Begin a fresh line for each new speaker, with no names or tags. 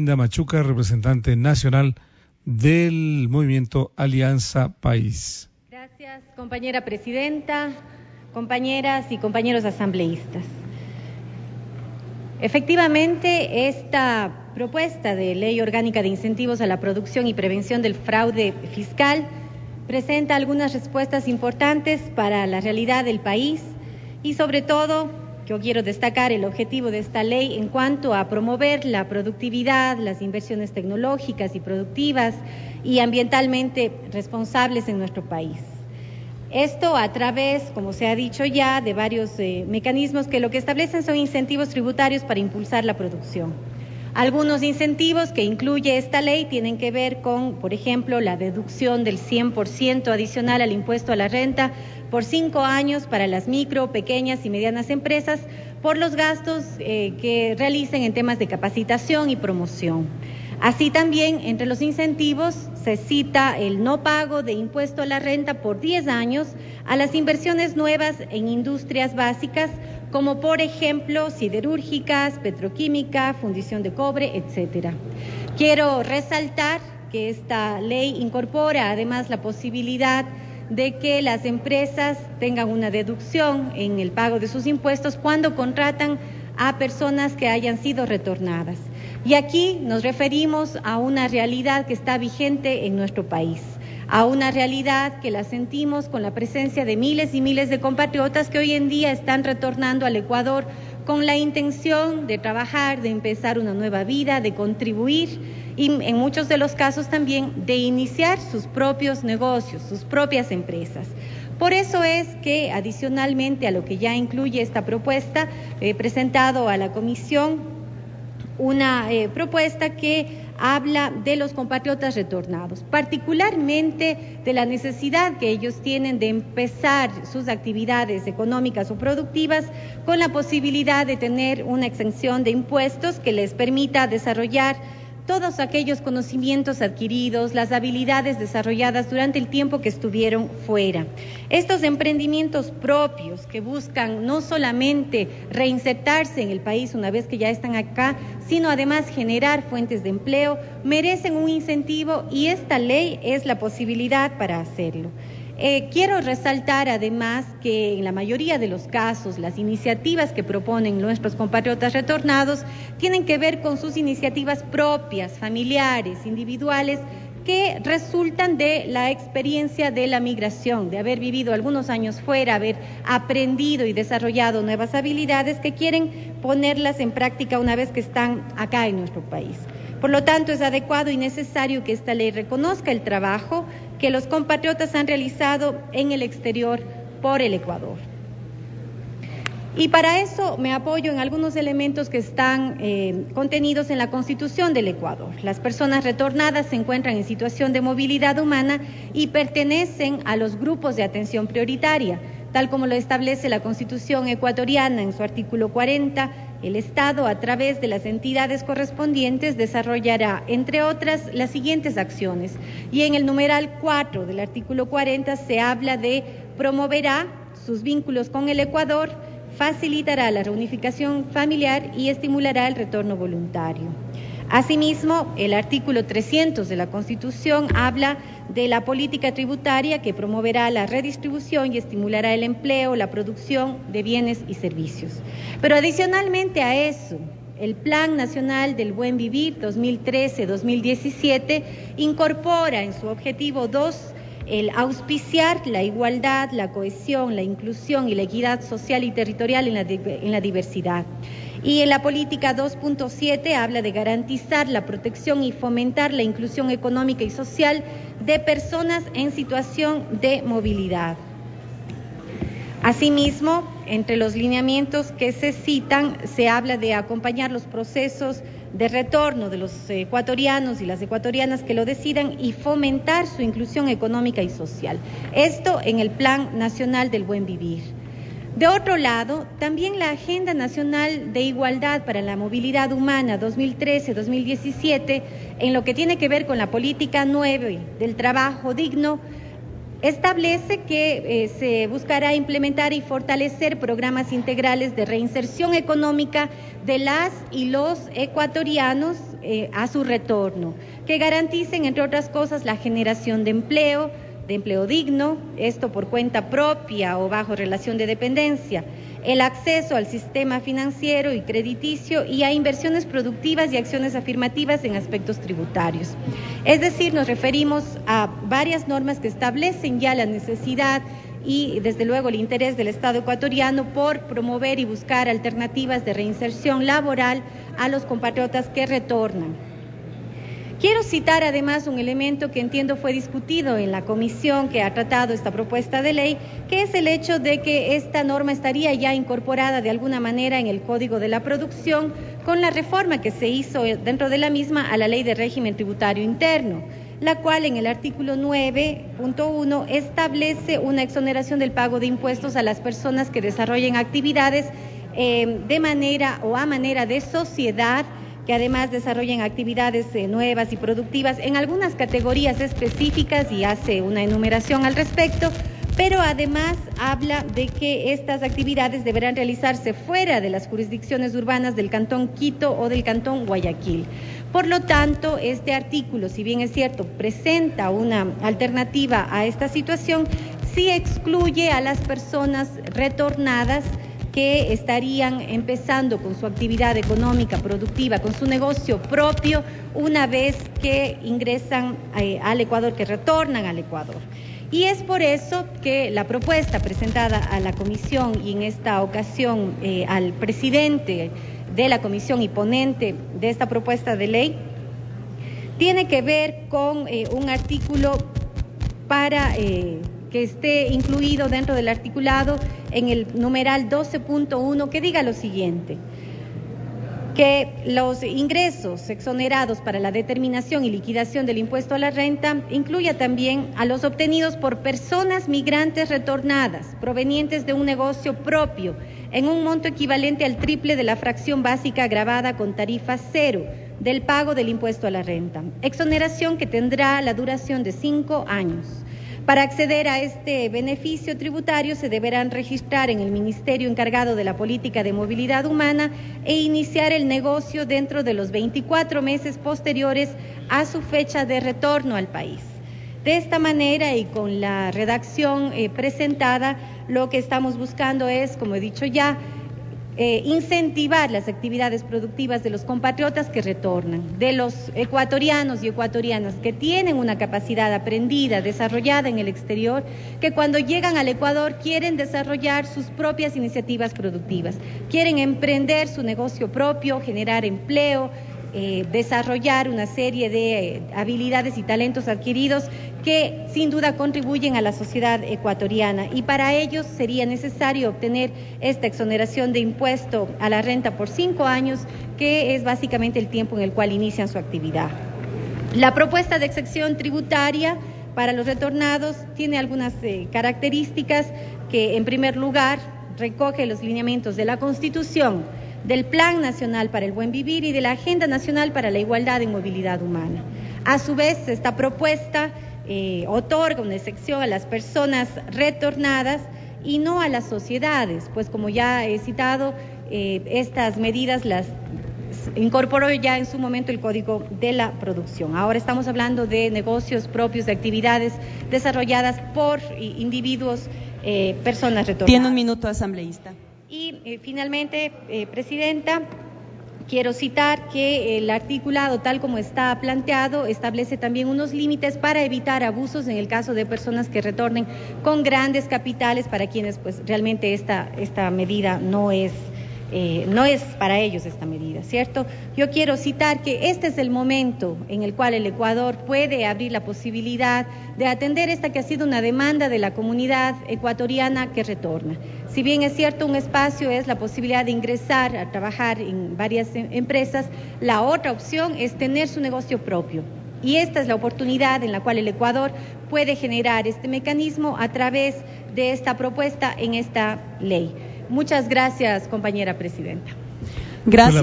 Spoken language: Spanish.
Linda Machuca, representante nacional del movimiento Alianza País.
Gracias, compañera presidenta, compañeras y compañeros asambleístas. Efectivamente, esta propuesta de ley orgánica de incentivos a la producción y prevención del fraude fiscal presenta algunas respuestas importantes para la realidad del país y sobre todo yo quiero destacar el objetivo de esta ley en cuanto a promover la productividad, las inversiones tecnológicas y productivas y ambientalmente responsables en nuestro país. Esto a través, como se ha dicho ya, de varios mecanismos que lo que establecen son incentivos tributarios para impulsar la producción. Algunos incentivos que incluye esta ley tienen que ver con, por ejemplo, la deducción del 100% adicional al impuesto a la renta por 5 años para las micro, pequeñas y medianas empresas por los gastos que realicen en temas de capacitación y promoción. Así también, entre los incentivos, se cita el no pago de impuesto a la renta por 10 años a las inversiones nuevas en industrias básicas, como por ejemplo siderúrgicas, petroquímica, fundición de cobre, etcétera. Quiero resaltar que esta ley incorpora además la posibilidad de que las empresas tengan una deducción en el pago de sus impuestos cuando contratan a personas que hayan sido retornadas. Y aquí nos referimos a una realidad que está vigente en nuestro país, a una realidad que la sentimos con la presencia de miles y miles de compatriotas que hoy en día están retornando al Ecuador con la intención de trabajar, de empezar una nueva vida, de contribuir y en muchos de los casos también de iniciar sus propios negocios, sus propias empresas. Por eso es que adicionalmente a lo que ya incluye esta propuesta, he presentado a la comisión una propuesta que habla de los compatriotas retornados, particularmente de la necesidad que ellos tienen de empezar sus actividades económicas o productivas con la posibilidad de tener una exención de impuestos que les permita desarrollar todos aquellos conocimientos adquiridos, las habilidades desarrolladas durante el tiempo que estuvieron fuera. Estos emprendimientos propios que buscan no solamente reinsertarse en el país una vez que ya están acá, sino además generar fuentes de empleo, merecen un incentivo y esta ley es la posibilidad para hacerlo. Quiero resaltar además que en la mayoría de los casos las iniciativas que proponen nuestros compatriotas retornados tienen que ver con sus iniciativas propias, familiares, individuales, que resultan de la experiencia de la migración, de haber vivido algunos años fuera, haber aprendido y desarrollado nuevas habilidades que quieren ponerlas en práctica una vez que están acá en nuestro país. Por lo tanto, es adecuado y necesario que esta ley reconozca el trabajo que los compatriotas han realizado en el exterior por el Ecuador. Y para eso me apoyo en algunos elementos que están contenidos en la Constitución del Ecuador. Las personas retornadas se encuentran en situación de movilidad humana y pertenecen a los grupos de atención prioritaria, tal como lo establece la Constitución ecuatoriana en su artículo 40. El Estado, a través de las entidades correspondientes, desarrollará, entre otras, las siguientes acciones. Y en el numeral 4 del artículo 40 se habla de promoverá sus vínculos con el Ecuador, facilitará la reunificación familiar y estimulará el retorno voluntario. Asimismo, el artículo 300 de la Constitución habla de la política tributaria que promoverá la redistribución y estimulará el empleo, la producción de bienes y servicios. Pero adicionalmente a eso, el Plan Nacional del Buen Vivir 2013-2017 incorpora en su objetivo 2 el auspiciar la igualdad, la cohesión, la inclusión y la equidad social y territorial en la diversidad. Y en la política 2.7 habla de garantizar la protección y fomentar la inclusión económica y social de personas en situación de movilidad. Asimismo, entre los lineamientos que se citan, se habla de acompañar los procesos de retorno de los ecuatorianos y las ecuatorianas que lo decidan y fomentar su inclusión económica y social. Esto en el Plan Nacional del Buen Vivir. De otro lado, también la Agenda Nacional de Igualdad para la Movilidad Humana 2013-2017, en lo que tiene que ver con la política 9 del trabajo digno, Establece que se buscará implementar y fortalecer programas integrales de reinserción económica de las y los ecuatorianos a su retorno, que garanticen, entre otras cosas, la generación de empleo digno, esto por cuenta propia o bajo relación de dependencia, el acceso al sistema financiero y crediticio y a inversiones productivas y acciones afirmativas en aspectos tributarios. Es decir, nos referimos a varias normas que establecen ya la necesidad y, desde luego, el interés del Estado ecuatoriano por promover y buscar alternativas de reinserción laboral a los compatriotas que retornan. Quiero citar además un elemento que entiendo fue discutido en la comisión que ha tratado esta propuesta de ley, que es el hecho de que esta norma estaría ya incorporada de alguna manera en el Código de la Producción con la reforma que se hizo dentro de la misma a la Ley de Régimen Tributario Interno, la cual en el artículo 9.1 establece una exoneración del pago de impuestos a las personas que desarrollen actividades de manera o a manera de sociedad, que además desarrollen actividades nuevas y productivas en algunas categorías específicas y hace una enumeración al respecto, pero además habla de que estas actividades deberán realizarse fuera de las jurisdicciones urbanas del Cantón Quito o del Cantón Guayaquil. Por lo tanto, este artículo, si bien es cierto, presenta una alternativa a esta situación, sí excluye a las personas retornadas que estarían empezando con su actividad económica, productiva, con su negocio propio, una vez que ingresan al Ecuador, que retornan al Ecuador. Y es por eso que la propuesta presentada a la comisión y en esta ocasión al presidente de la comisión y ponente de esta propuesta de ley tiene que ver con un artículo para que esté incluido dentro del articulado en el numeral 12.1, que diga lo siguiente: que los ingresos exonerados para la determinación y liquidación del impuesto a la renta incluya también a los obtenidos por personas migrantes retornadas provenientes de un negocio propio en un monto equivalente al triple de la fracción básica gravada con tarifa cero del pago del impuesto a la renta, exoneración que tendrá la duración de 5 años. Para acceder a este beneficio tributario se deberán registrar en el Ministerio encargado de la Política de Movilidad Humana e iniciar el negocio dentro de los 24 meses posteriores a su fecha de retorno al país. De esta manera y con la redacción presentada, lo que estamos buscando es, como he dicho ya, incentivar las actividades productivas de los compatriotas que retornan, de los ecuatorianos y ecuatorianas que tienen una capacidad aprendida, desarrollada en el exterior, que cuando llegan al Ecuador quieren desarrollar sus propias iniciativas productivas, quieren emprender su negocio propio, generar empleo, desarrollar una serie de habilidades y talentos adquiridos que sin duda contribuyen a la sociedad ecuatoriana, y para ellos sería necesario obtener esta exoneración de impuesto a la renta por 5 años, que es básicamente el tiempo en el cual inician su actividad. La propuesta de exención tributaria para los retornados tiene algunas características que, en primer lugar, recoge los lineamientos de la Constitución, del Plan Nacional para el Buen Vivir y de la Agenda Nacional para la Igualdad en Movilidad Humana. A su vez, esta propuesta otorga una excepción a las personas retornadas y no a las sociedades, pues como ya he citado, estas medidas las incorporó ya en su momento el Código de la Producción. Ahora estamos hablando de negocios propios, de actividades desarrolladas por individuos, personas retornadas.
Tiene un minuto, asambleísta.
Y finalmente, Presidenta, quiero citar que el articulado, tal como está planteado, establece también unos límites para evitar abusos en el caso de personas que retornen con grandes capitales, para quienes pues realmente esta medida no es para ellos esta medida, ¿cierto? Yo quiero citar que este es el momento en el cual el Ecuador puede abrir la posibilidad de atender esta que ha sido una demanda de la comunidad ecuatoriana que retorna. Si bien es cierto, un espacio es la posibilidad de ingresar a trabajar en varias empresas, la otra opción es tener su negocio propio. Y esta es la oportunidad en la cual el Ecuador puede generar este mecanismo a través de esta propuesta en esta ley. Muchas gracias, compañera presidenta.
Gracias.